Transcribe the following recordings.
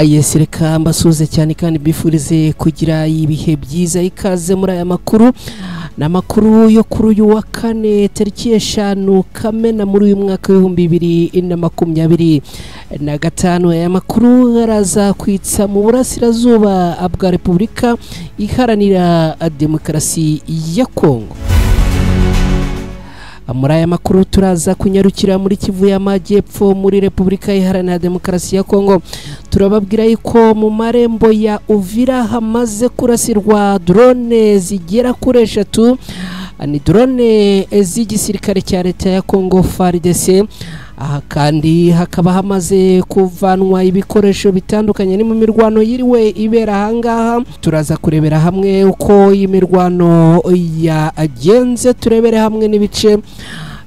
Yes, reka mbasuze cyane kandi bifurize kugira ibihe byiza. Ikaze muri aya makuru n'amakuru yo kuri uyu wa kane tariki 5 Kamena muri uyu mwaka wa 2025. Aya makuru araza kwitsa mu burasirazuba bwa Repubulika Iharanira Demokarasi ya Kongo. Muri aya makuru turaza kunyarukira muri Kivu y'Amajyepfo muri Repubulika Iharanira Demokarasi ya Kongo. Turababwira yuko mu marembo ya Uvira hamaze kurasirwa drone zigera kuri 3. Ni drone z'igisirikare cya leta ya Kongo FARDC. Aha kandi hakaba hamaze kuvanwa ibikoresho bitandukanye ni mu mirwano yiriwe ibera hangaha. Turaza kurebera hamwe uko imirwano yagenze, turebere hamwe n'ibice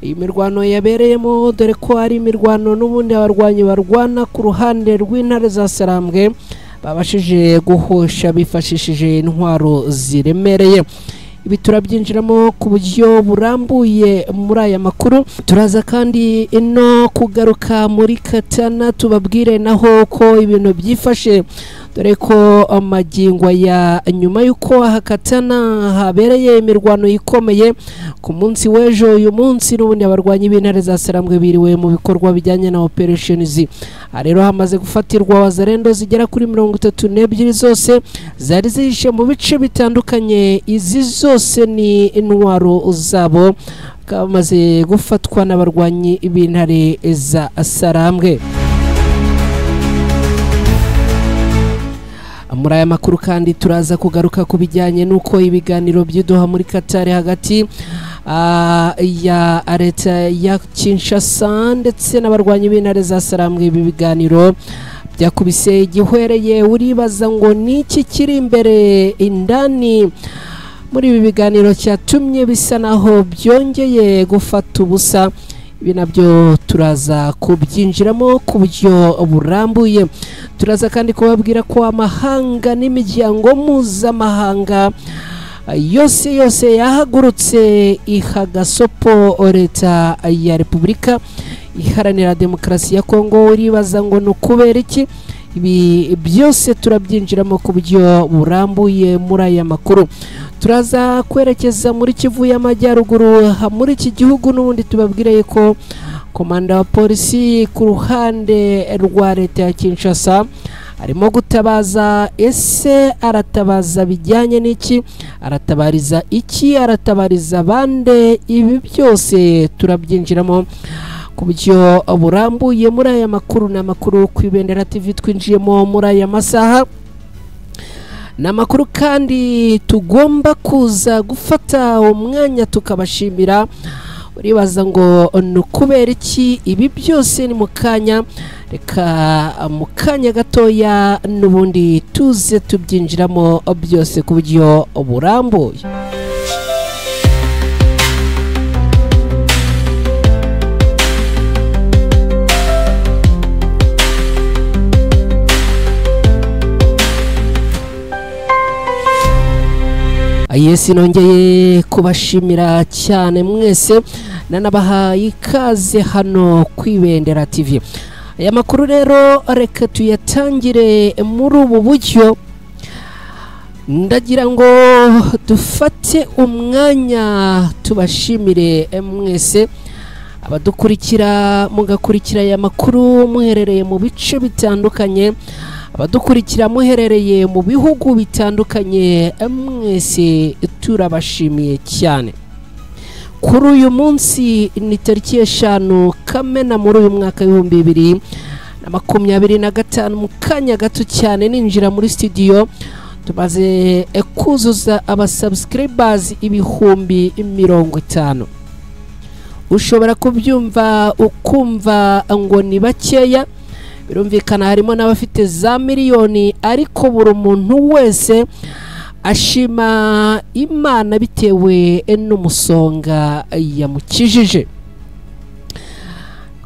imirwano yabereyemo, dore ko ari imirwano n'ubundi abarwanyi barwana ku ruhande rw'intare za Sarambwe babashije guhosha bifashishije intwaro ziremereye. Ibi turabyinjiramo ku buryo burambuye muri aya makuru. Turaza kandi no kugaruka muri Katana tubabwire naho ko ibintu byifashe, dore ko amagingo ya nyuma yuko Katana habereye imirwano ikomeye ku munsi w'ejo. Uyu munsi n'ubundi abarwanyi b'intare za Sarambwe biriwe mu bikorwa bijyanye na operations. Rero hamaze gufatirwa wazarendo zigera kuri 32 zose zari zihishe mu bice bitandukanye. Izi zose ni intwaro zabo kamaze gufatwa n'abarwanyi b'intare za Sarambwe. Muri aya makuru kandi turaza kugaruka ku bijyanye n'uko ibiganiro by'Doha muri Qatar hagati ya leta ya Kinshasa ndetse n'abarwanyi b'intare za Sarambwe. Ibi biganiro byakubise igihwereye, uribaza ngo niki kiri imbere indani muri ibi biganiro cyatumye bisa naho byongeye gufata ubusa. Ibi nabyo turaza kubyinjiramo ku buryo burambuye. Turaza kandi kubabwira ko amahanga n'imiryango mpuzamahanga yose yahagurutse ihagasopo leta ya Repubulika Iharanira Demokarasi ya Kongo. Uribaza ngo nukubera iki? Ibi byose turabyinjiramo ku buryo burambuye muri aya makuru. Turaza kwerekeza muri Kivu y'Amajyaruguru muri iki gihugu, n'ubundi tubabwire ko komanda wa polisi ku ruhande rwa leta ya Kinshasa arimo gutabaza. Ese aratabaza bijyanye n'iki? Aratabariza iki? Aratabariza bande? Ibi byose turabyinjiramo ku buryo burambuye muri aya makuru. N'amakuru ku Ibendera TV twinjiyemo muri aya masaha. N'amakuru kandi tugomba kuza gufata umwanya tukabashimira. Uribaza ngo nukubera iki? Ibi byose ni mukanya, reka mukanya gatoya n'ubundi tuze tubyinjiramo byose ku buryo burambuye. Yes, nongeye kubashimira cyane mwese, nanabahaye ikaze hano ku Ibendera TV. Aya makuru rero reka tuyatangire muri ubu buryo. Ndagira ngo dufate umwanya tubashimire mwese abadukurikira, mugakurikira aya makuru muherereye mu bice bitandukanye, abadukurikira muherereye mu bihugu bitandukanye, mwese turabashimiye cyane. Kuri uyu munsi ni tariki 5 Kamena muri uyu mwaka wa 2025. Mu kanya gato cyane ninjira muri studio tumaze kuzuza abasubscribers 50,000. Ushobora kubyumva ukumva ngo ni bakeya, birumvikana harimo n'abafite za miliyoni, ariko buri muntu wese ashima Imana bitewe n'umusonga yamukijije.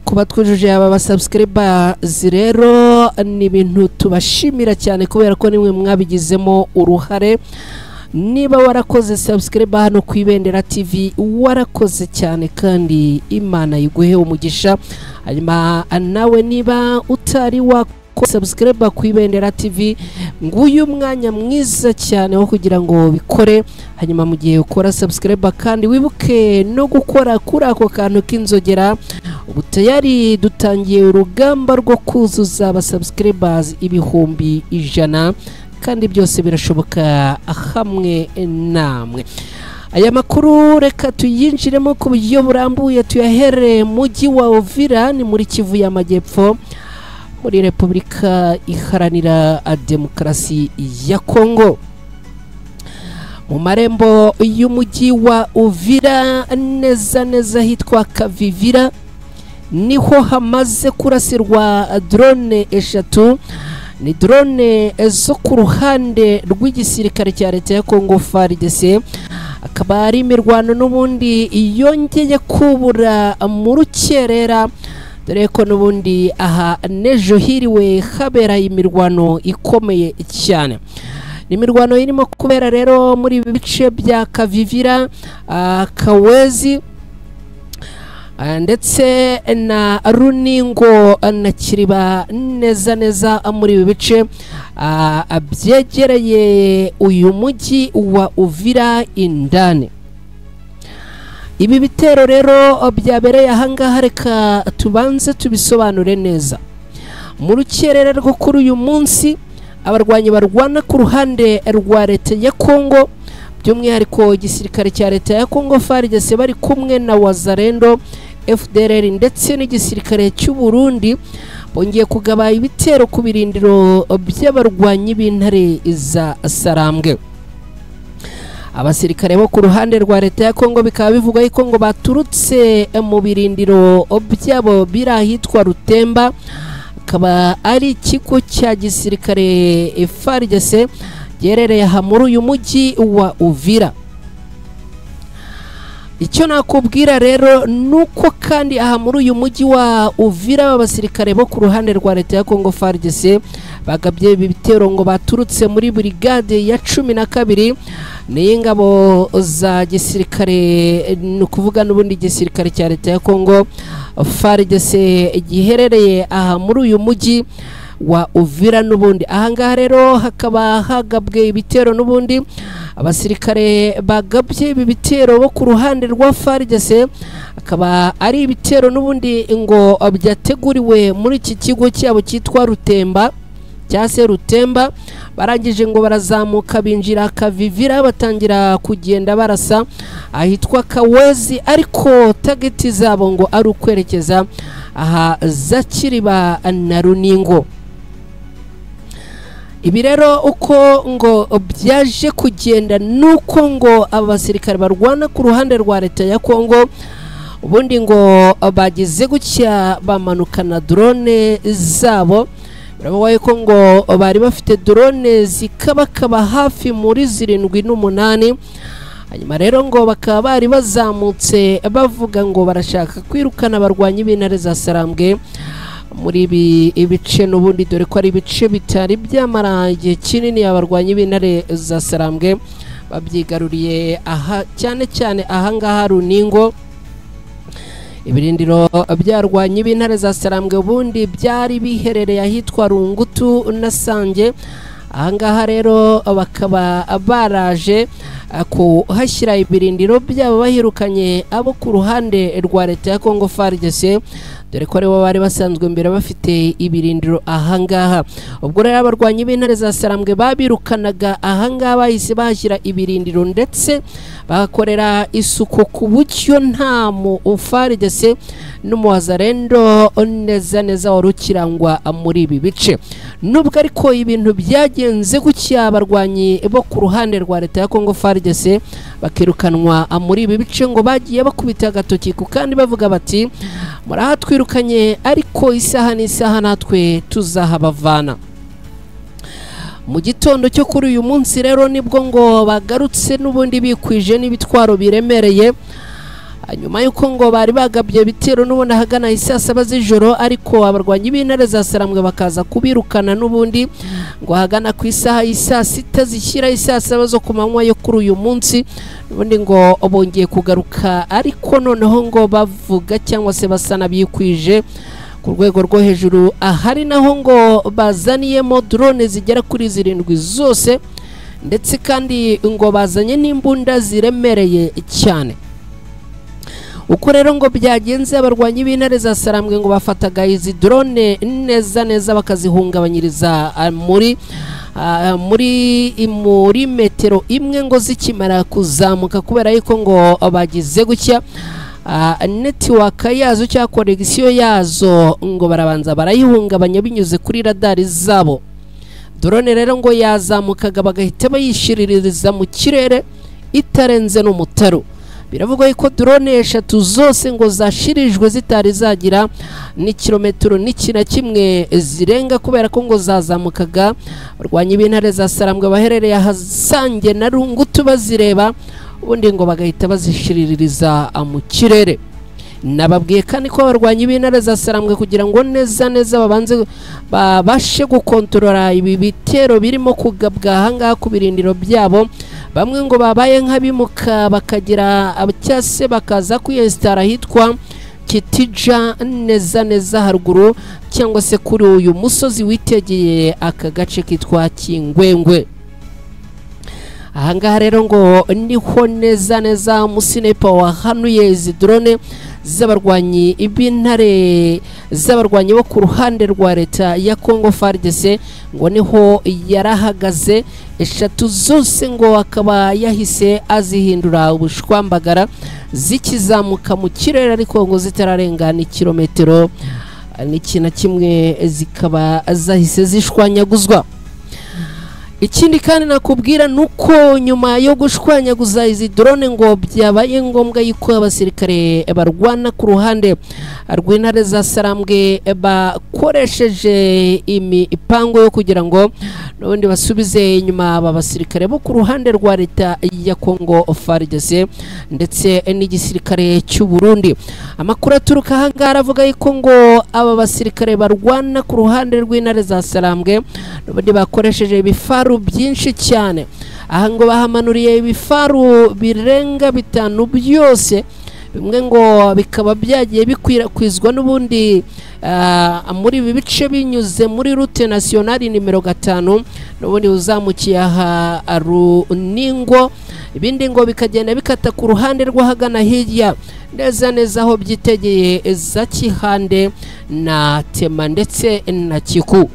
Kuba twujuje aba basubscribers rero ni ibintu tubashimira cyane, kubera ko nimwe mwabigizemo uruhare. Niba warakoze subscribe hano ku Ibendera TV, warakoze cyane kandi Imana iguhe umugisha. Hanyuma nawe niba utari ko subscribe ku Ibendera TV, nguyu mwanya mwiza cyane wo kugira ngo bikore. Hanyuma mu gihe ukora subscribe kandi wibuke no gukora kuri ako kantu k'inzogera. Ubu tayari dutangiye urugamba rwo kuzuza aba subscribers 100,000 kandi byose birashoboka hamwe namwe. Aya makuru reka tuyinjiremo ku buryo burambuye, tuyahere mujyi wa Uvira ni muri Kivu y'Amajyepfo muri Repubulika Iharanira Demokarasi ya Kongo. Mu marembo y'umujyi wa Uvira neza hitwa Kavivira niho hamaze kurasirwa drone eshatu. Ni drone zo ku ruhande rw'igisirikare cya leta ya Kongo FARDC. Akaba ari imirwano n'ubundi yongeye kubura mu rukerera, dore ko n'ubundi aha nejo hiriwe habera imirwano ikomeye cyane. Imirwano irimo kubera rero muri bice bya Kavivira, Kawezi ndetse na Runingo na Kiriba, neza muri bice byegereye uyu mujyi wa Uvira indani. Ibi bitero rero byabereye ahangaha, reka tubanze tubisobanure neza. Mu rukerera rwo kuri uyu munsi, abarwanyi barwana ku ruhande rwa leta ya Kongo, by'umwihariko igisirikare cya leta ya Kongo FARDC bari kumwe na Wazalendo FDLR ndetse n'igisirikare cy'u Burundi, bongeye kugaba ibitero ku birindiro by'abarwanyi b'intare za Sarambwe. Abasirikare bo ku ruhande rwa leta ya Kongo bikaba bivuga ko ngo baturutse mu birindiro byabo biri ahitwa Rutemba, akaba ari ikigo cya gisirikare FARDC gerereye aha muri uyu mujyi wa Uvira. Icyo nakubwira rero nuko kandi aha muri uyu mujyi wa Uvira abasirikare bo ku ruhande rwa leta ya Kongo FARDC bagabye ibitero ngo baturutse muri brigade ya 12 n'ingabo za gisirikare, nukuvuga n'ubundi gisirikare cya leta ya Kongo FARDC giherereye aha muri uyu mujyi wa Uvira. N'ubundi ahangaha rero hakaba hagabwe ibitero, n'ubundi abasirikare bagabye ibi bitero bo ku ruhande rwa FARDC, akaba ari ibitero n'ubundi ngo byateguriwe muri iki kigo cyabo cyitwa Rutemba cyase Rutemba. Barangije ngo barazamuka binjira Kavivira, batangira kugenda barasa ahitwa Kawezi, ariko target zabo ngo ari ukwerekeza aha za Kiriba na Runingo. Ibi rero uko ngo byaje kugenda nuko ngo abasirikare barwana ku ruhande rwa leta ya Kongo, ubundi ngo bagize gutya bamanukana drone zabo. Birabaye ko ngo bari bafite drone zikabakaba hafi muri 78. Hanyuma rero ngo bakaba bari bazamutse bavuga ngo barashaka kwirukana abarwanyi b'intare za Sarambwe muri ibice, n'ubundi dore ko ari ibice bitari byamara igihe kinini abarwanyi b'intare za Sarambwe babyigaruriye aha cyane ahangaha Runingo. Ibirindiro byarwanyi b'intare za Sarambwe ubundi byari biherereye ahitwa Rungutu na Sange. Ahangaha rero bakaba baraje kuhashyira ibirindiro byabo bahirukanye abo ku ruhande rwa leta ya Kongo FARDC, dore ko aribo bari basanzwe mbere bafite ibirindiro ahangaha. Ubwo rero abarwanyi b'intare za Sarambwe babirukanaga ahangaha, bahise bahashyira ibirindiro ndetse bakorera isuku ku buryo nta mu FARDC n'umuwazalendo neza warukirangwa muri ibi bice. Nubwo ariko ibintu byagenze gutya, abarwanyi bo ku ruhande rwa leta ya Kongo FARDC bakirukanwa muri ibi bice, ngo bagiye bakubita agatoki ku kandi bavuga bati murahatwirukanye, ariko isaha n'isaha natwe tuzahabavana. Mu gitondo cyo kuri uyu munsi rero nibwo ngo bagarutse n'ubundi bikwije n'ibitwaro biremereye, nyuma yuko ngo bari bagabye bitero n'ubundi hagana isaa 7 z'ijoro, ariko abarwanyi b'intare za Sarambwe bakaza kubirukana n'ubundi ngo hagana ku isaha y'isa 6 zishyira isaa 7 zo ku manywa yo kuri uyu munsi. N'ubundi ngo bongeye kugaruka, ariko noneho ngo bavuga cyangwa se basana bikwije ku rwego rwo hejuru, ahari naho ngo bazaniyemo drone zigera kuri 7 zose, ndetse kandi ngo bazanye n'imbunda ziremereye cyane. Uko rero ngo byagenze, abarwanyi b'intare za Sarambwe ngo bafataga izi drone neza bakazihungabanyiriza muri metero imwe ngo zikimara kuzamuka, kubera yuko ngo bagize gutya network yazo cyangwa connection yazo ngo barabanza barayihungabanya binyuze kuri radari zabo. Drone rero ngo yazamukaga bagahita bayishiririza mu kirere itarenze n'umutaro. Biravugwa yuko drone 3 zose ngo zashirijwe zitari zagira ni kilometero n'ikina kimwe zirenga, kubera ko ngo zazamukaga barwanyi b'intare za Sarambwe baherereye ahasange na Rungutu bazireba, ubundi ngo bagahita bazishiririza mu kirere. Nababwiye kandi ko abarwanyi b'intare za Sarambwe kugira ngo neza babanze babashe gukontorora ibi bitero birimo kugabwa ahangaha ku birindiro byabo, bamwe ngo babaye nk'abimuka bakagira abacyase bakaza kwiyestara hitwa Kitija neza haruguru, cyangwa se kuri uyu musozi witegeye aka gace kitwa Kingwengwe. Ahangaha rero ngo niho neza umusinepa wahanuye izi drone z'abarwanyi b'intare z'abarwanyi bo ku ruhande rwa leta ya Congo FARDC, ngo niho yarahagaze 3 zose ngo akaba yahise azihindura ubushwambagara zikizamuka mu kirere, ariko ngo zitararengana kilometero n'ikina kimwe zikaba zahise zishwanyaguzwa. Ikindi kandi nakubwira nuko nyuma yo gushwanyaguza izi drone ngo byabaye ngombwa yuko abasirikare barwana ku ruhande rw'intare za Sarambwe bakoresheje imipango yo kugira ngo n'ubundi basubize inyuma aba basirikare bo ku ruhande rwa leta ya Congo FARDC ndetse n'igisirikare cy'u Burundi. Amakuru aturuka hangara aravuga yuko ngo aba basirikare barwana ku ruhande rw'intare za Sarambwe n'ubundi bakoresheje ibifaru byinshi cyane. Aha ngo bahamanuriye ibifaru birenga 5 byose, bimwe ngo bikaba byagiye bikwirakwizwa n'ubundi muri ibi bice binyuze muri route nationale nimero 5 n'ubundi uzamukiye aha Runingo, ibindi ngo bikagenda bikata ku ruhande rw'ahagana hirya neza aho byitegeye za Kihande na Tema ndetse na Kiku.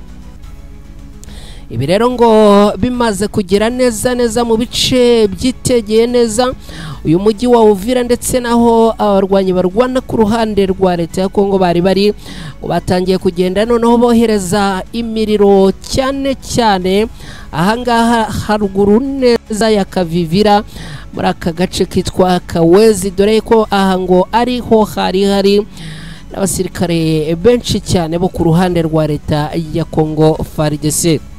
Ibi rero ngo bimaze kugera neza mu bice byitegeye neza uyu mujyi wa Uvira, ndetse naho abarwanyi barwana ku ruhande rwa leta ya Congo bari batangiye kugenda noneho bohereza imiriro cyane ahangaha haruguru neza ya Kavivira muri aka gace kitwa Kawezi, dore ko aha ngo ariho hari n'abasirikare benshi cyane bo ku ruhande rwa leta ya Congo FARDC.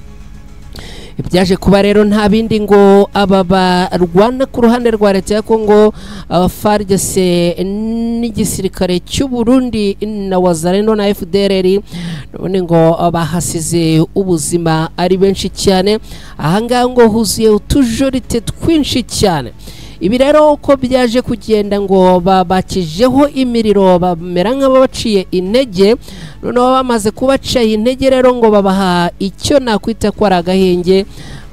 Ibyaje kuba rero nta bindi ngo aba barwana ku ruhande rwa leta ya Congo FARDC n'igisirikare cy'u Burundi na Wazalendo na FDLR none ngo bahasize ubuzima ari benshi cyane. Ahangaha ngo huzuye utujorite twinshi cyane. Ibi rero uko byaje kugenda ngo babakijeho imiriro bamera nk'abaciye intege, noneho bamaze kubaca intege rero ngo babaha icyo nakwita ko ari agahenge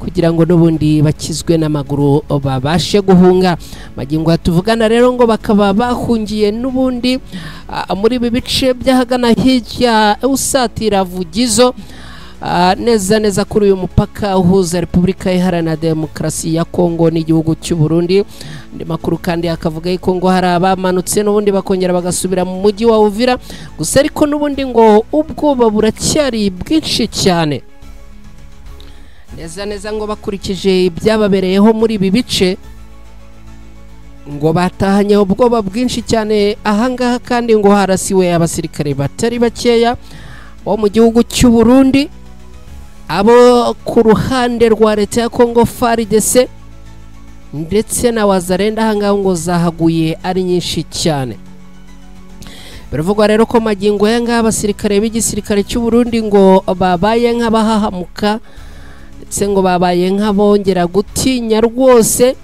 kugira ngo n'ubundi bakizwe n'amaguru babashe guhunga. Magingo tuvugana rero ngo bakaba bahungiye n'ubundi muri ibi bice by'ahagana hirya usatira Vugizo, neza kuri uyu mupaka uhuza Repubulika Iharanira Demokarasi ya Congo n'igihugu cy'u Burundi. Ndi makuru kandi akavuga yuko ngo hari abamanutse n'ubundi bakongera bagasubira mu mujyi wa Uvira, gusa ariko n'ubundi ngo ubwoba buracyari bwinshi cyane. Neza ngo bakurikije ibyababereyeho muri ibi bice ngo batahanye ubwoba bwinshi cyane. Ahangaha kandi ngo harasiwe abasirikare batari bakeya bo mu gihugu cy'u Burundi, abo ku ruhande rwa leta ya Congo FARDC ndetse na Wazalendo. Ahangaha ngo zahaguye ari nyinshi cyane. Biravugwa rero ko magingo yanga abasirikare b'igisirikare cy'u Burundi ngo babaye nk'abahahamuka ndetse ngo babaye nk'abongera gutinya rwose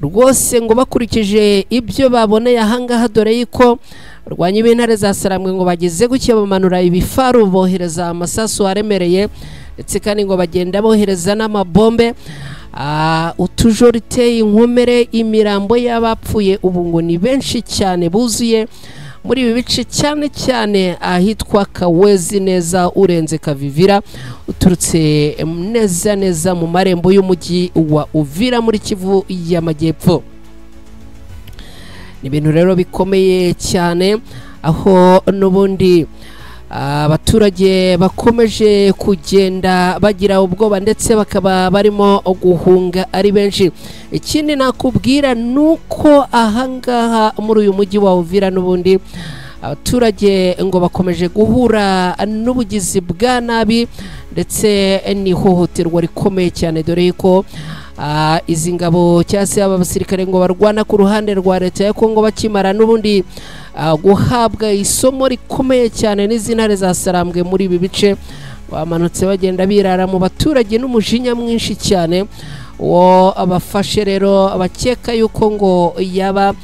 ngo bakurikije ibyo baboneye ahangaha, dore yuko abarwanyi b'intare za Sarambwe ngo bageze gucya bamanura ibifaru bohereza amasasu aremereye ndetse kandi ngo bagenda bohereza n'amabombe utujorite inkomere imirambo y'abapfuye ubu ngo ni benshi cyane buzuye muri ibi bice cyane cyane ahitwa Kawezi neza urenze Kavivira uturutse neza mu marembo y'umujyi wa Uvira muri Kivu y'Amajyepfo. Ni ibintu rero bikomeye cyane aho n'ubundi abaturage bakomeje kugenda bagira ubwoba ndetse bakaba barimo guhunga ari benshi. Ikindi nakubwira nuko ahangaha muri uyu mujyi wa Uvira n'ubundi abaturage ngo bakomeje guhura n'ubugizi bwa nabi ndetse n'ihohoterwa rikomeye cyane, dore ko izi ngabo cyase aba basirikare ngo barwana ku ruhande rwa leta ya Kongo bakimara n'ubundi guhabwa isomo rikomeye cyane n'izintare za Sarambwe muri ibi bice bamanutse bagenda birara mu baturage n'umujinya mwinshi cyane wo abafashe rero abakeka yuko ngo yaba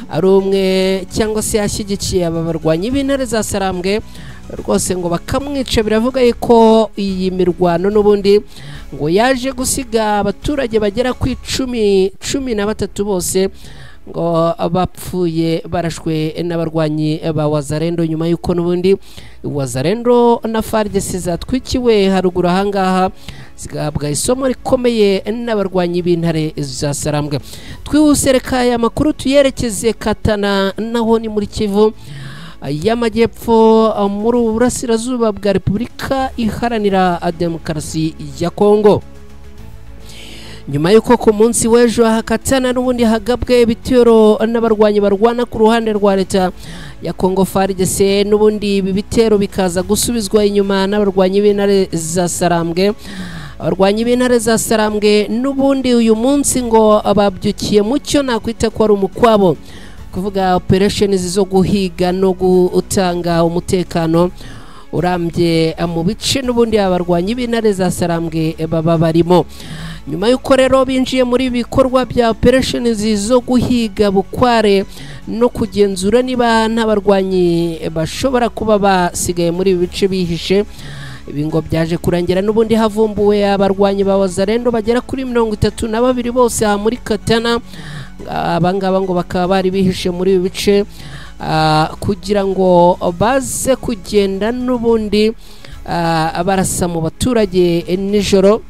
ari umwe cyangwa se yashyigikiye aba barwanyi b'intare za Sarambwe rwose ngo bakamwica. Biravuga yuko iyi mirwano n'ubundi ngo yaje gusiga abaturage bagera ku 13 bose ngo bapfuye barashwe n'abarwanyi ba Wazalendo nyuma yuko n'ubundi Wazalendo na FARDC zatwikiwe haruguru ahangaha zigabwa isomo rikomeye n'abarwanyi b'intare za Sarambwe. Twihuse reka aya makuru tuyerekeze Katana naho ni muri Kivu y'Amajyepfo muri Burasirazuba bwa Repubulika Iharanira Demokarasi ya Kongo. Nyuma yuko ku munsi w'ejo Katana n'ubundi hagabwe ibitero n'abarwanyi barwana ku ruhande rwa leta ya Kongo FARDC n'ubundi ibi bitero bikaza gusubizwa inyuma n'abarwanyi b'intare za Sarambwe. Abarwanyi b'intare za Sarambwe n'ubundi uyu munsi ngo ababyukiye mucyo nakwita ko ari umukwabo, kuvuga operations zo guhiga no gutanga umutekano urambye mu bice n'ubundi abarwanyi b'intare za Sarambwe baba barimo. Nyuma yuko rero binjiye muri bikorwa bya operations zo guhiga bukware no kugenzura niba n'abarwanyi bashobora kuba basigaye muri bice bihishe, ibi ngo byaje kurangira n'ubundi havumbuwe abarwanyi ba Wazalendo bagera kuri 32 bose muri Katana. Abangaba ngo bakaba bari bihishe muri bice kugira ngo baze kugenda n'ubundi barasa mu baturage nijoro.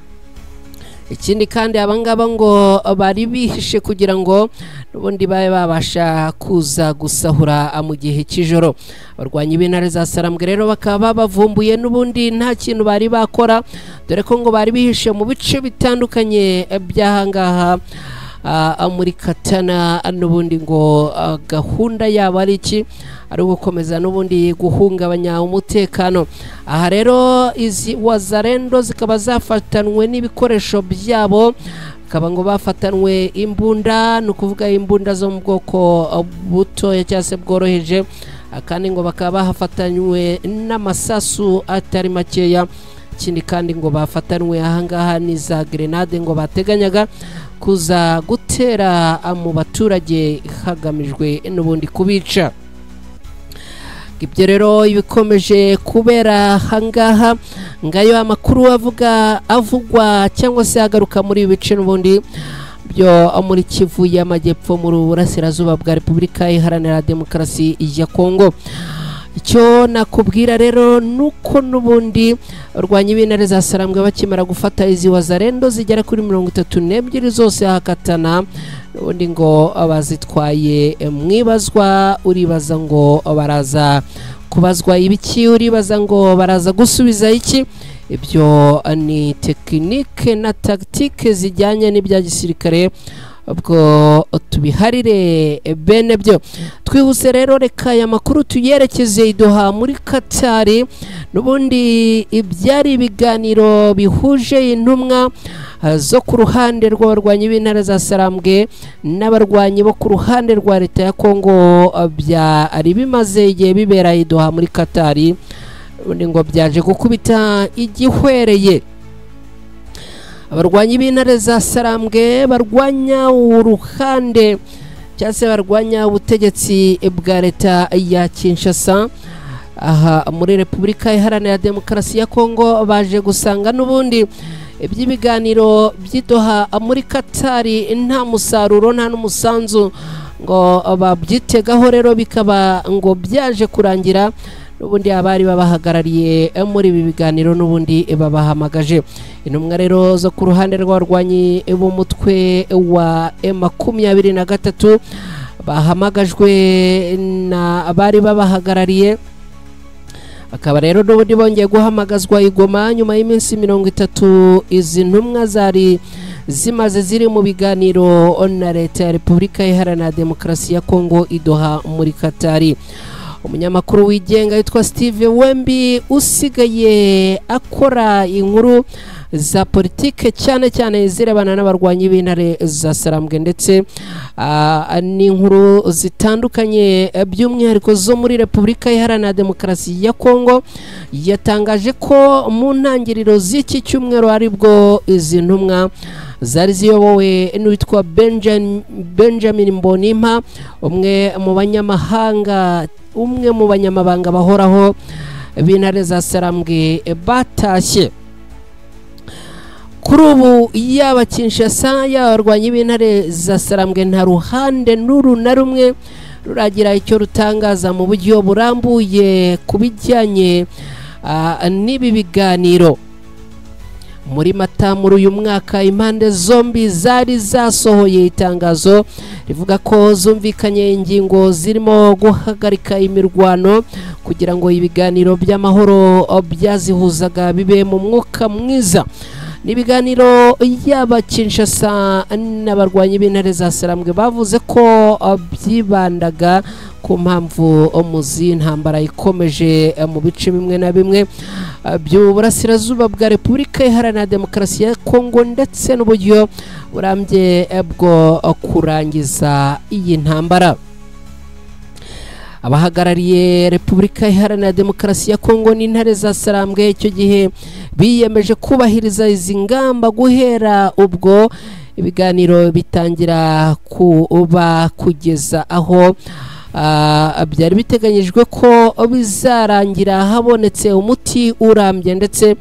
Ikindi kandi abangaba ngo bari bihishe kugira ngo n'ubundi babe babasha kuza gusahura mu gihe cy'ijoro. Abarwanyi b'intare za Sarambwe rero bakaba bavumbuye n'ubundi nta kintu bari bakora, dore ko ngo bari bihishe mu bice bitandukanye by'ahangaha muri Katana. N'ubundi ngo gahunda yabo ari iki, ari gukomeza n'ubundi guhungabanya umutekano. Aha rero izi Wazalendo zikaba zafatanwe n'ibikoresho byabo, kaba ngo bafatanwe imbunda, no kuvuga imbunda zo mu bwoko buto cyase bworoheje, kandi ngo bakaba bahafatanywe n'amasasu atari makeya. Ikindi kandi ngo bafatanwe ahangaha ni za grenade ngo bateganyaga kuza gutera mu baturage hagamijwe n'ubundi kubica. Ibyo rero ibikomeje kubera hangaha ngayo amakuru avugwa cyangwa se agaruka muri bice n'ubundi byo muri Kivu y'Amajyepfo muri Burasirazuba bwa Repubulika Iharanira Demokarasi ya Kongo. Icyo nakubwira rero nuko n'ubundi abarwanyi b'intare za Sarambwe bakimara gufata izi Wazalendo zigera kuri 32 zose Katana, n'ubundi ngo abazitwaye mwibazwa, uribaza ngo baraza kubazwa ibiki, uribaza ngo baraza gusubiza iki. Ibyo ni tekinike na tactique zijyanye n'ibya gisirikare, ubwo tubiharire bene byo. Twihuse rero reka aya makuru tuyerekeze Doha muri Katari. N'ubundi ibyari ibiganiro bihuje intumwa zo ku ruhande rw'abarwanyi b'intare za Sarambwe n'abarwanyi bo ku ruhande rwa leta ya Kongo byari bimaze igihe bibera Doha muri Katari. N'ubundi ngo byaje gukubita igihwereye. Abarwanyi b'intare za Sarambwe barwanya uruhande cyangwa se barwanya ubutegetsi bwa leta ya Kinshasa aha muri Repubulika Iharanira Demokarasi ya Kongo baje gusanga n'ubundi iby'ibiganiro by'Doha muri Katari nta musaruro nta n'umusanzu ngo babyitegaho, rero bikaba ngo byaje kurangira n'ubundi abari babahagarariye muri ibi biganiro n'ubundi babahamagaje. Intumwa rero zo ku ruhande rw'abarwanyi b'umutwe wa M23 bahamagajwe na abari babahagarariye, akaba rero n'ubundi bongeye guhamagazwa i Goma nyuma y'iminsi 30 izi ntumwa zari zimaze ziri mu biganiro na leta ya Repubulika Iharanira Demokarasi ya Kongo i Doha muri Katari. Umunyamakuru wigenga yitwa Steve Wembi usigaye akora inkuru za politike cyane cyane zirebana n'abarwanyi b'intare za Sarambwe ndetse n'inkuru zitandukanye by'umwihariko zo muri Repubulika Iharanira Demokarasi ya Kongo, yatangaje ko mu ntangiriro z'iki cyumweru aribwo izi ntumwa zari ziyobowe n'uwitwa Benjamin Mbonimpa, umwe mu banyamabanga bahoraho b'intare za Sarambwe batashye. Kuri ubu yaba Kinshasa y'abarwanyi b'intare za Sarambwe nta ruhande n'uru na rumwe ruragira icyo rutangaza mu buryo burambuye ku bijyanye n'ibi biganiro. Muri Mata muri uyu mwaka impande zombi zari zasohoye itangazo rivuga ko zumvikanye ingingo zirimo guhagarika imirwano kugira ngo ibiganiro by'amahoro byazihuzaga bibe mu mwuka mwiza. N'ibiganiro yaba Kinshasa n'abarwanyi b'intare za Sarambwe bavuze ko byibandaga ku mpamvu umuzi ntambara ikomeje mu bice bimwe na bimwe by'uburasirazuba bwa Repubulika Iharanira Demokarasi ya Kongo ndetse n'uburyo burambye bwo kurangiza iyi ntambara. Abahagarariye Repubulika Iharanira Demokarasi ya Kongo n'intare za Sarambwe icyo gihe biyemeje kubahiriza izi ngamba guhera ubwo ibiganiro bitangira kuba kugeza aho byari biteganyijwe ko bizarangira habonetse umuti urambye, ndetse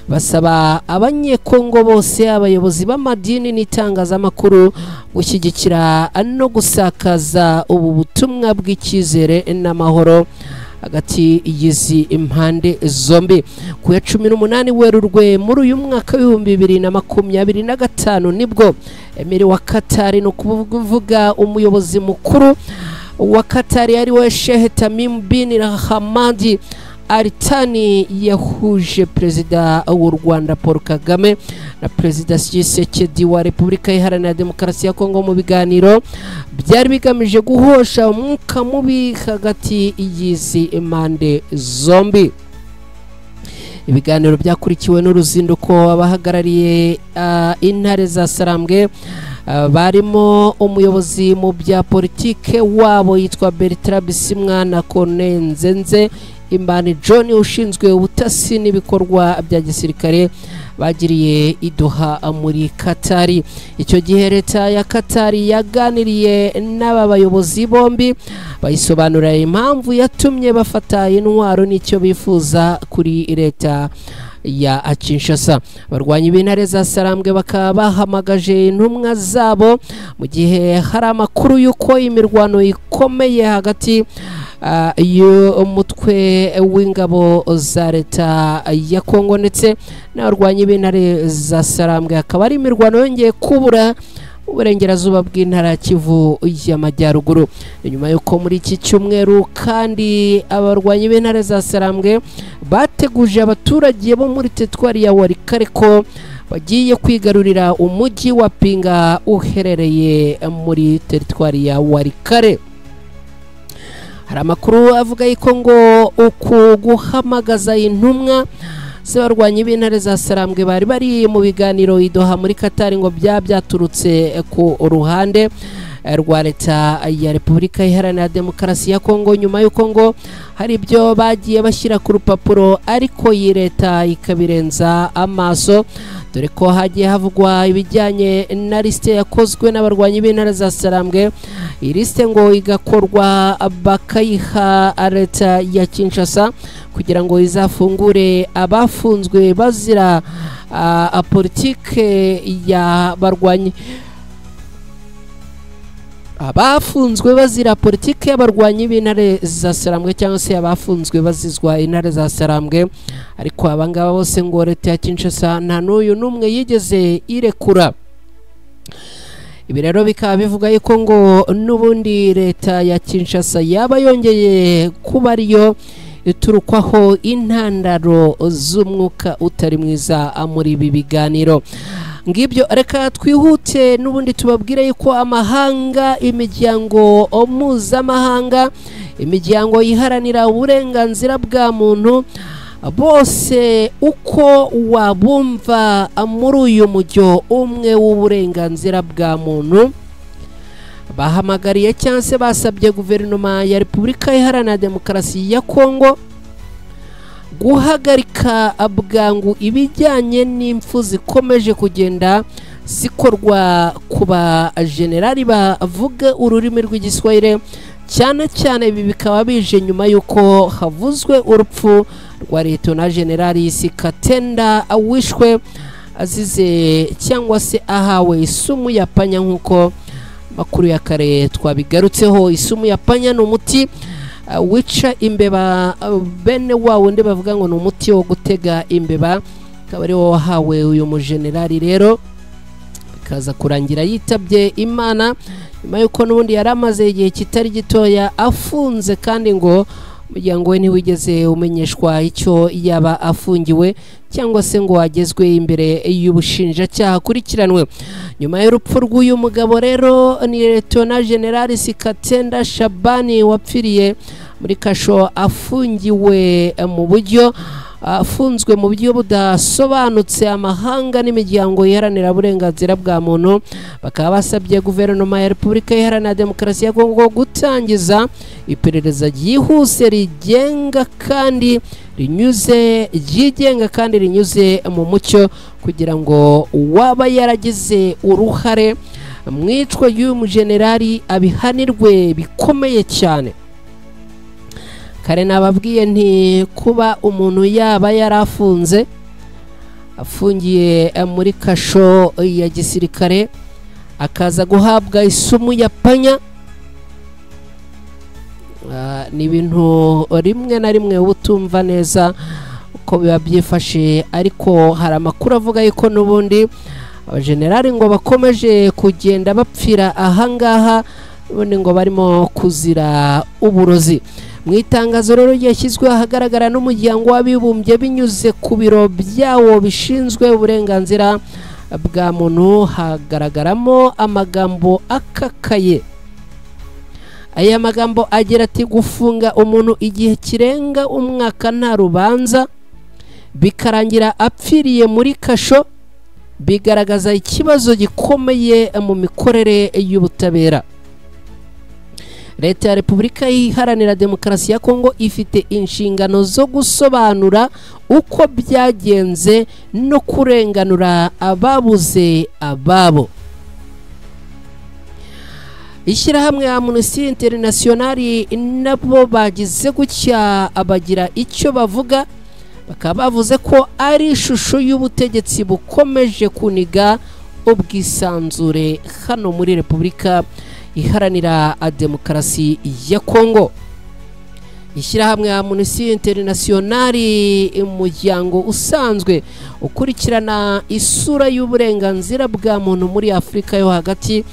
basaba abanyekongo bose abayobozi b'amadini n'itangazamakuru gushyigikira no gusakaza ubu butumwa bw'icyizere n'amahoro hagati y'izi impande zombi. Ku ya 18 Werurwe muri uyu mwaka w'2025 nibwo emiri wa Katari no kuvuga umuyobozi mukuru wa Katari ari we Sheikh Tamim bin Hamad Al Thani yahuje perezida w'u Rwanda Paul Kagame na perezida Tshisekedi wa Repubulika Iharanira Demokarasi ya Kongo mu biganiro byari bigamije guhosha umwuka mubi hagati y'izi impande zombi. Ibiganiro byakurikiwe n'uruzinduko abahagarariye intare za Sarambwe barimo umuyobozi mu bya politike wabo yitwa Bertrand Bisimwa na Corneille Nzenze Imbani John ushinzwe ubutasi n'ibikorwa bya gisirikare bagiriye i Doha muri Katari. Icyo gihe leta ya Katari yaganiriye n'aba bayobozi bombi bayisobanurira impamvu yatumye bafata intwaro n'icyo bifuza kuri leta ya Kinshasa. Barwanyi b'intare za Sarambwe bakaba bahamagaje intumwa zabo mu gihe hari amakuru y'uko imirwano ikomeye hagati y'umutwe w'ingabo za leta ya Kongo ndetse n'abarwanyi b'intare za Sarambwe, akaba ari imirwano yongeye kubura uburengerazuba bw'intara Kivu y'Amajyaruguru. Nyuma y'uko muri iki cyumweru kandi abarwanyi b'intare za Sarambwe bateguje abaturage bo muri teritwari ya Walikale ko bagiye kwigarurira umujyi wa Pinga uherereye muri teritwari ya Walikale. Hari amakuru avuga yuko ngo uku guhamagaza intumwa z'abarwanyi b'intare za Sarambwe bari mu biganiro i Doha muri Katari ngo byaturutse ku ruhande rwa leta ya Repubulika Iharanira Demokarasi ya Kongo, nyuma y'uko ngo hari ibyo bagiye bashyira ku rupapuro ariko iyi leta ikabirenza amaso, dore ko hagiye havugwa ibijyanye na liste yakozwe n'abarwanyi b'intare za Sarambwe. Iyi liste ngo igakorwa bakayiha leta ya Kinshasa kugira ngo izafungure abafunzwe bazira politike ya barwanyi, abafunzwe bazira politike y'abarwanyi b'intare za Sarambwe cyangwa se abafunzwe bazizwa intare za Sarambwe. Ariko abangaba bose ngo leta ya Kinshasa nta n'uyu n'umwe yigeze irekura. Ibi rero bikaba bivuga yuko ngo n'ubundi leta ya Kinshasa yaba yongeye kuba ariyo iturukwaho intandaro z'umwuka utari mwiza muri ibi biganiro. Ngibyo reka twihute n'ubundi tubabwire yuko amahanga, imiryango mpuzamahanga, imiryango yiharanira uburenganzira bwa muntu, bose uko wabumva muri uyu mujyo umwe w'uburenganzira bwa muntu, bahamagariye cyangwa se basabye guverinoma ya Repubulika Iharanira Demokarasi ya Kongo guhagarika bwangu ibijyanye n'impfu zikomeje kugenda zikorwa ku ba generali bavuga ururimi rw'igiswahili, cyane cyane ibi bikaba bije nyuma y'uko havuzwe urupfu rwa Leta Generali Sikatenda wishwe azize cyangwa se ahawe isumu ya panya. nk'uko makuru ya kare twabigarutseho, isumu ya panya ni umuti wica imbeba, bene wa wundi bavuga ngo ni umuti wo gutega imbeba, akaba ari wo wahawe uyu mujenerali. rero bikaza kurangira yitabye Imana nyuma y'uko n'ubundi yari amaze igihe kitari gitoya afunze, kandi ngo umuryango we ntiwigeze umenyeshwa icyo yaba afungiwe cyangwa se ngo agezwe imbere y'ubushinjacyaha akurikiranwe. Nyuma y'urupfu rw'uyu mugabo rero, ni Leta Generali Sikatenda Shabani wapfiriye muri kasho afungiwe mu buryo afunzwe mu buryo budasobanutse. Amahanga n'imiryango iharanira uburenganzira bwa muntu bakaba basabye guverinoma ya Repubulika Iharanira Demokarasi ya Kongo gutangiza iperereza ryihuse ryigenga kandi rinyuze mu mucyo, kugira ngo waba yaragize uruhare mu icwa y'uyu mujenerali abihanirwe bikomeye cyane. Kare nababwiye nti kuba umuntu yaba yarafunze afungiye muri kasho ya gisirikare akaza guhabwa isumu ya panya, ni ibintu rimwe na rimwe utumva neza uko biba byifashe. ariko hari amakuru avuga yuko n'ubundi abajenerali ngo bakomeje kugenda bapfira ahangaha, ubundi ngo barimo kuzira uburozi. Mu itangazo rero ryashyizwe ahagaragara n'umuryango w'abibumbye binyuze ku biro byawo bishinzwe uburenganzira bwa muntu, hagaragaramo amagambo akakaye. Aya magambo agira ati: gufunga umuntu igihe kirenga umwaka nta rubanza bikarangira apfiriye muri kasho bigaragaza ikibazo gikomeye mu mikorere y'ubutabera. Leta ya Repubulika Iharanira Demokarasi ya Kongo ifite inshingano zo gusobanura uko byagenze no kurenganura ababuze ababo. Ishyirahamwe Amnesty International nabo bagize gutya abagira icyo bavuga, bakaba bavuze ko ari ishusho y'ubutegetsi bukomeje kuniga ubwisanzure hano muri Repubulika Iharanira Demokarasi ya Kongo. Ishyirahamwe Amnesty International, umuryango usanzwe ukurikirana isura y'uburenganzira bwa muntu muri Afurika yo hagati,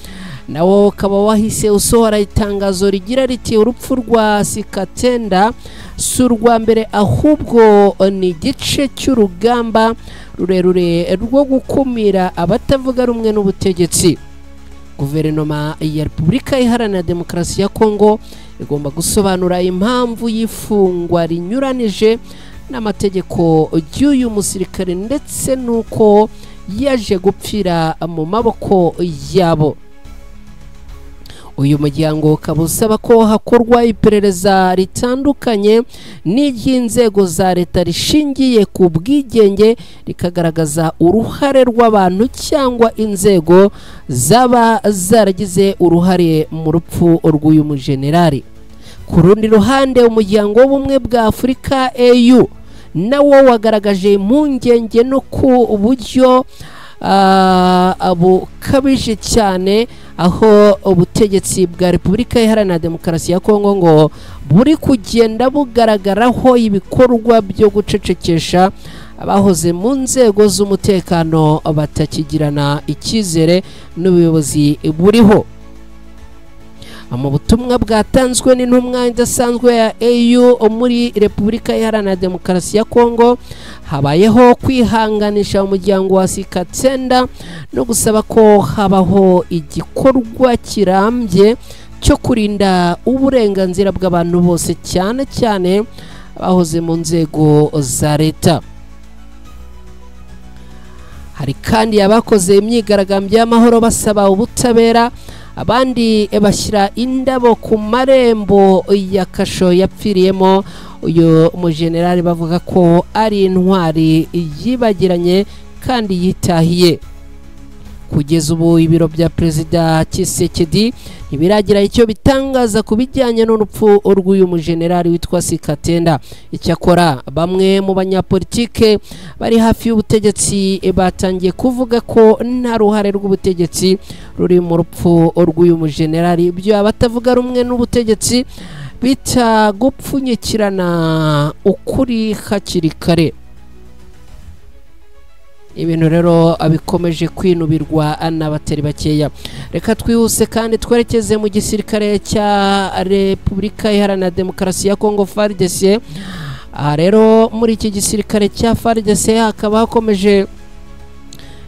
nawo ukaba wahise usohora itangazo rigira riti: urupfu rwa Sikatenda si urwa mbere, ahubwo ni igice cy'urugamba rurerure rwo gukumira abatavuga rumwe n'ubutegetsi. Guverinoma ya Repubulika Iharanira Demokarasi ya Kongo igomba gusobanura impamvu y'ifungwa rinyuranije n'amategeko y'uyu musirikare ndetse nuko yaje gupfira mu maboko yabo. uyu muryango ukaba usaba ko hakorwa iperereza ritandukanye n'iry'inzego za leta rishingiye ku bwigenge rikagaragaza uruhare rw'abantu cyangwa inzego zaba zaragize uruhare mu rupfu rw'uyu mujenerali. Ku rundi ruhande umuryango w'ubumwe bwa Afurika AU nawo wagaragaje impungenge no ku buryo bukabije cyane aho ubutegetsi bwa Repubulika Iharanira Demokarasi ya Kongo ngo buri kugenda bugaragaraho ibikorwa byo gucecekesha abahoze mu nzego z'umutekano batakigirana icyizere n'ubuyobozi buriho. Mu butumwa bwatanzwe n'intumwa idasanzwe ya AU muri Repubulika Iharanira Demokarasi ya Kongo habayeho kwihanganisha umuryango wa Sikatenda no gusaba ko habaho igikorwa kirambye cyo kurinda uburenganzira bw'abantu bose cyane cyane abahoze mu nzego za leta. Hari kandi abakoze imyigaragambyo y'amahoro basaba ubutabera, abandi bashyira indabo ku marembo ya kasho yapfiriyemo uyu mujenerali bavuga ko ari intwari yibagiranye kandi yitahiye. Kugeza ubu ibiro bya Perezida Tshisekedi ntibiragira icyo bitangaza ku bijyanye n'urupfu rw'uyu mujenerali witwa Sikatenda. Icyakora bamwe mu banyapolitike bari hafi y'ubutegetsi batangiye kuvuga ko nta ruhare rw'ubutegetsi ruri mu rupfu rw'uyu mujenerali, ibyo abatavuga rumwe n'ubutegetsi bita gupfunyikirana ukuri hakiri kare. Ibintu rero bikomeje kwinubirwa n'abatari bakeya. Reka twihuse kandi twerekeze mu gisirikare cya Repubulika Iharanira Demokarasi ya Kongo FARDC. Rero muri iki gisirikare cya FARDC hakaba hakomeje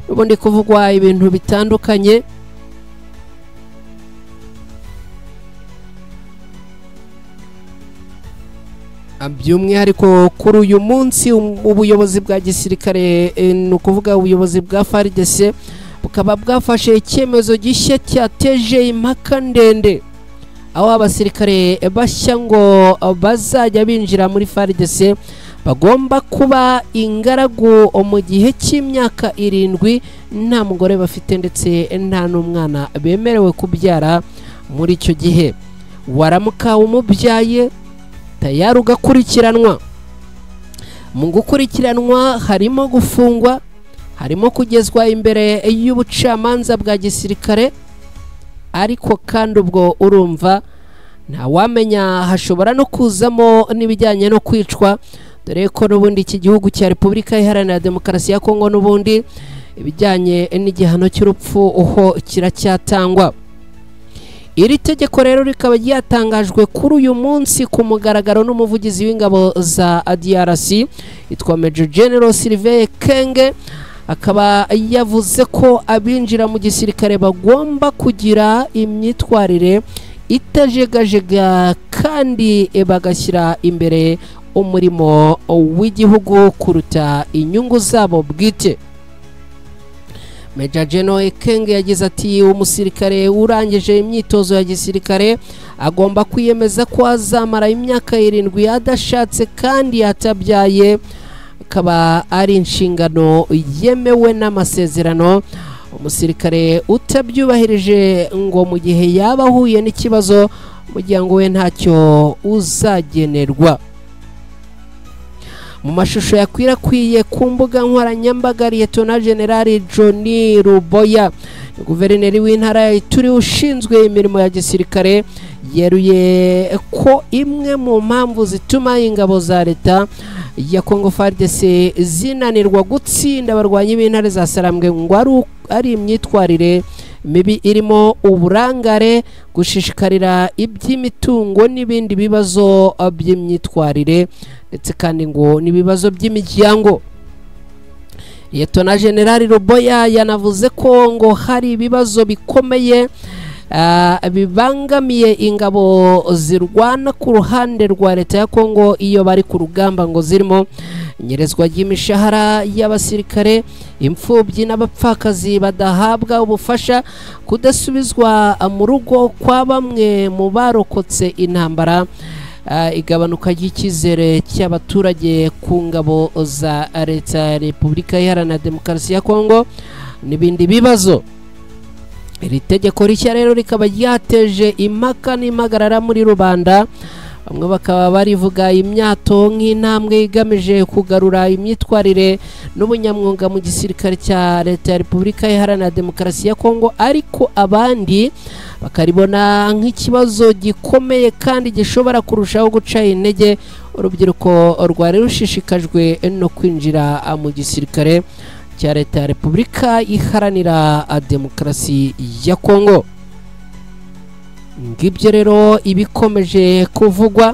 ubundi kuvugwa ibintu bitandukanye. By'umwihariko kuri uyu munsi ubuyobozi bwa gisirikare ni ukuvuga ubuyobozi bwa FARDC bukaba bwafashe icyemezo gishya cyateje impaka ndende, aho abasirikare bashya ngo bazajya binjira muri FARDC bagomba kuba ingaragu mu gihe cy'imyaka 7 nta mugore bafite ndetse nta n'umwana bemerewe kubyara muri icyo gihe. Waramuka umubyaye tayari ugakurikiranwa. Mu gukurikiranwa harimo gufungwa, harimo kugezwa imbere y'ubucamanza bwa gisirikare, ariko kandi ubwo urumva nta wamenya hashobora no kuzamo n'ibijyanye no kwicwa, dore ko n'ubundi iki gihugu cya Repubulika Iharanira Demokarasi ya Kongo n'ubundi ibijyanye n'igihano cy'urupfu uho kiracyatangwa. Iri tegeko rero rikaba ryatangajwe kuri uyu munsi ku mugaragaro n'umuvugizi w'ingabo za DRC yitwa Major General Sylvain Ekenge. Akaba yavuze ko abinjira mu gisirikare bagomba kugira imyitwarire itajegajega kandi bagashyira imbere umurimo w'igihugu kuruta inyungu zabo bwite. Major General Ekenge yagize ati umusirikare urangije imyitozo ya gisirikare agomba kwiyemeza ko azamara imyaka 7 adashatse kandi atabyaye, akaba ari inshingano yemewe n'amasezerano. Umusirikare utabyubahirije ngo mu gihe yaba ahuye n'ikibazo umuryango we ntacyo uzagenerwa. Mu mashusho yakwirakwiye ku mbuga nkoranyambaga, Lieutenant General Johnny Ruboya, guverineri w'intara ya Ituri ushinzwe imirimo ya gisirikare, yeruye ko imwe mu mpamvu zituma ingabo za leta ya Kongo FARDC zinanirwa gutsinda abarwanyi b'intare za Sarambwe ngo ari imyitwarire mibi irimo uburangare, gushishikarira iby'imitungo n'ibindi bibazo by'imyitwarire ndetse kandi ngo n'ibibazo by'imiryango. Lieutenant General Ruboya yanavuze ko ngo hari ibibazo bikomeye bibangamiye ingabo zirwana ku ruhande rwa leta ya Kongo iyo bari ku rugamba, ngo zirimo inyerezwa ry'imishahara y'abasirikare, imfubyi n'abapfakazi badahabwa ubufasha, kudasubizwa mu rugo kwa bamwe mu barokotse intambara, igabanuka ry'icyizere cy'abaturage ku ngabo za leta ya Repubulika Iharanira Demokarasi ya Kongo n'ibindi bibazo. Iri tegeko rishya rero rikaba ryateje impaka n'impagarara muri rubanda, bamwe bakaba barivuga imyato nk'intambwe igamije kugarura imyitwarire n'ubunyamwuga mu gisirikare cya leta ya Repubulika Iharanira Demokarasi ya Kongo, ariko abandi bakaribona nk'ikibazo gikomeye kandi gishobora kurushaho guca intege urubyiruko rwari rushishikajwe no kwinjira mu gisirikare cya leta ya Repubulika Iharanira Demokarasi ya Kongo. Ngibyo rero ibikomeje kuvugwa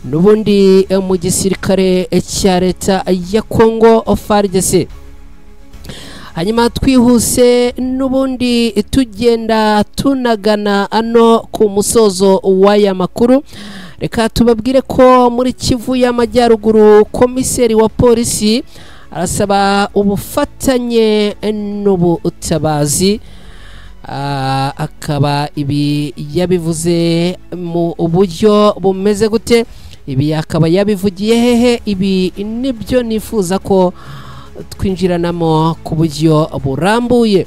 n'ubundi mu gisirikare cya leta ya Kongo FARDC. Hanyuma twihuse n'ubundi tugenda tunagana ano ku musozo w'aya makuru, reka tubabwire ko muri Kivu y'Amajyaruguru komiseri wa polisi arasaba ubufatanye n'ubutabazi. Akaba ibi yabivuze mu buryo bumeze gute? Ibi akaba yabivugiye hehe? Ibi nibyo nifuza ko twinjiranamo ku buryo burambuye.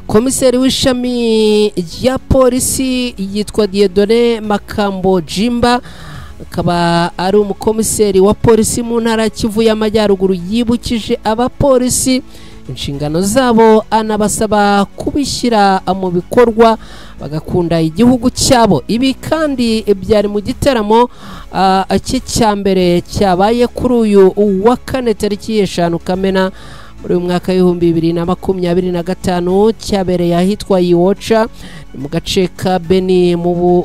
Komiseri w'ishami rya polisi yitwa Dieudonné Makambo Jimba, akaba ari umukomiseri wa polisi mu ntara ya Kivu y'Amajyaruguru, yibukije abapolisi inshingano zabo, anabasaba kubishyira mu bikorwa bagakunda igihugu cyabo. Ibi kandi byari mu gitaramo cya mbere cyabaye kuri uyu wa kane tariki 5 Kamena muri uyu mwaka w'2025, cyabereye ahitwa Iwocha mu gace ka Beni mu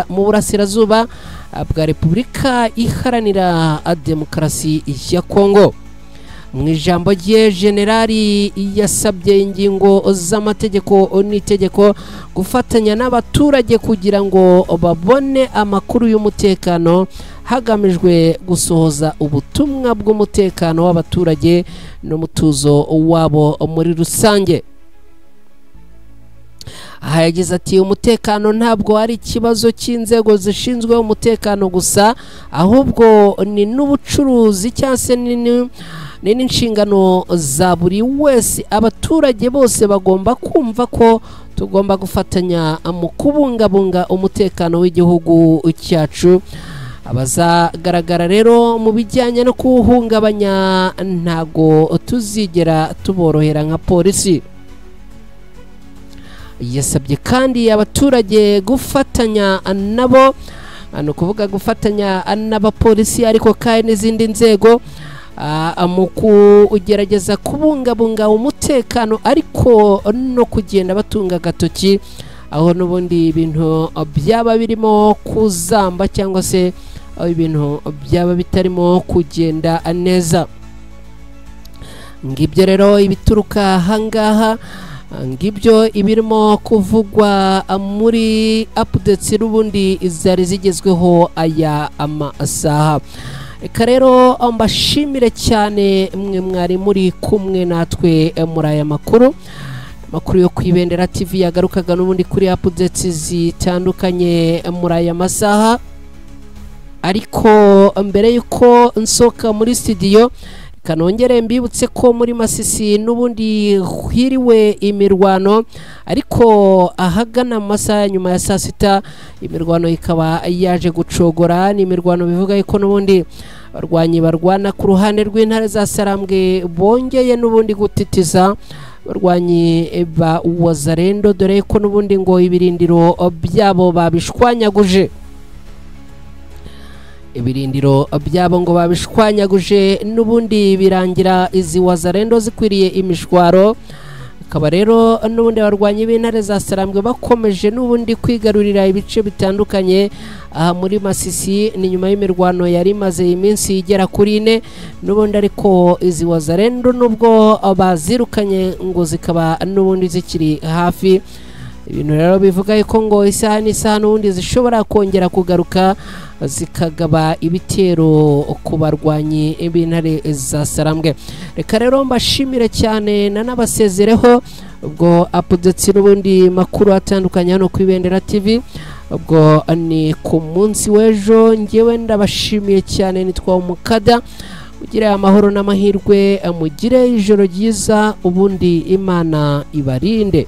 burasirazuba bwa Repubulika Iharanira Demokarasi ya Kongo. Mu ijambo rye generali yasabye ingingo z'amategeko n'itegeko gufatanya n'abaturage kugira ngo babone amakuru y'umutekano, hagamijwe gusohoza ubutumwa bw'umutekano w'abaturage n'umutuzo wabo muri rusange. Aha yagize ati umutekano ntabwo ari ikibazo cy'inzego zishinzwe umutekano gusa, ahubwo ni n'ubucuruzi cyangwa se n'inshingano za buri wese. Abaturage bose bagomba kumva ko tugomba gufatanya mu kubungabunga umutekano w'igihugu cyacu. Abazagaragara rero mu bijyanye no kuwuhungabanya ntago tuzigera tuborohera nka polisi. Yasabye kandi abaturage gufatanya nabo, no kuvuga gufatanya n'abapolisi ariko kandi n'izindi nzego mu kugerageza kubungabunga umutekano, ariko no kugenda batunga agatoki aho n'ubundi ibintu byaba birimo kuzamba cyangwa se ibintu byaba bitarimo kugenda neza. Ngibyo rero ibituruka hangaha, ngibyo ibirimo kuvugwa muri updates n'ubundi zari zigezweho aya amasaha. Eka rero mbashimire cyane mwe mwari muri kumwe natwe muri aya makuru yo kwibendera TV yagarukaga n'ubundi kuri updates zitandukanye muri aya masaha. Ariko mbere yuko nsoka muri studio, kanongere mbibutse ko muri Masisi n'ubundi hiriwe imirwano, ariko ahagana mu masaha nyuma ya saa sita imirwano ikaba yaje gucogora. Ni imirwano bivuga ko n'ubundi barwanyi barwana ku ruhande rw'intare za Sarambwe bongeye n'ubundi gutitiza barwanyi ba Wazalendo, dore ko n'ubundi ngo ibirindiro byabo babishwanyaguje. Ibirindiro byabo ngo babishwanyaguje n'ubundi birangira izi Wazalendo zikwiriye imishwaro. Akaba rero n'ubundi barwanyi b'intare za Sarambwe bakomeje n'ubundi kwigarurira ibice bitandukanye aha muri Masisi. Ni nyuma y'imirwano yari maze iminsi igera kuri 4 n'ubundi, ariko izi Wazalendo nubwo bazirukanye ngo zikaba n'ubundi zikiri hafi ibintu rero bivuga yuko ngo isaha n'isaha n'ubundi zishobora kongera kugaruka zikagaba ibitero ku barwanyi b'intare za Sarambwe. Reka rero mbashimire cyane nanabasezereho ubwo updates n'ubundi makuru atandukanye hano ku Ibendera TV. Ubwo ni ku munsi w'ejo, ngewe ndabashimiye cyane, nitwa Umukada. Ugire amahoro n'amahirwe, mugire ijoro ryiza, ubundi Imana ibarinde.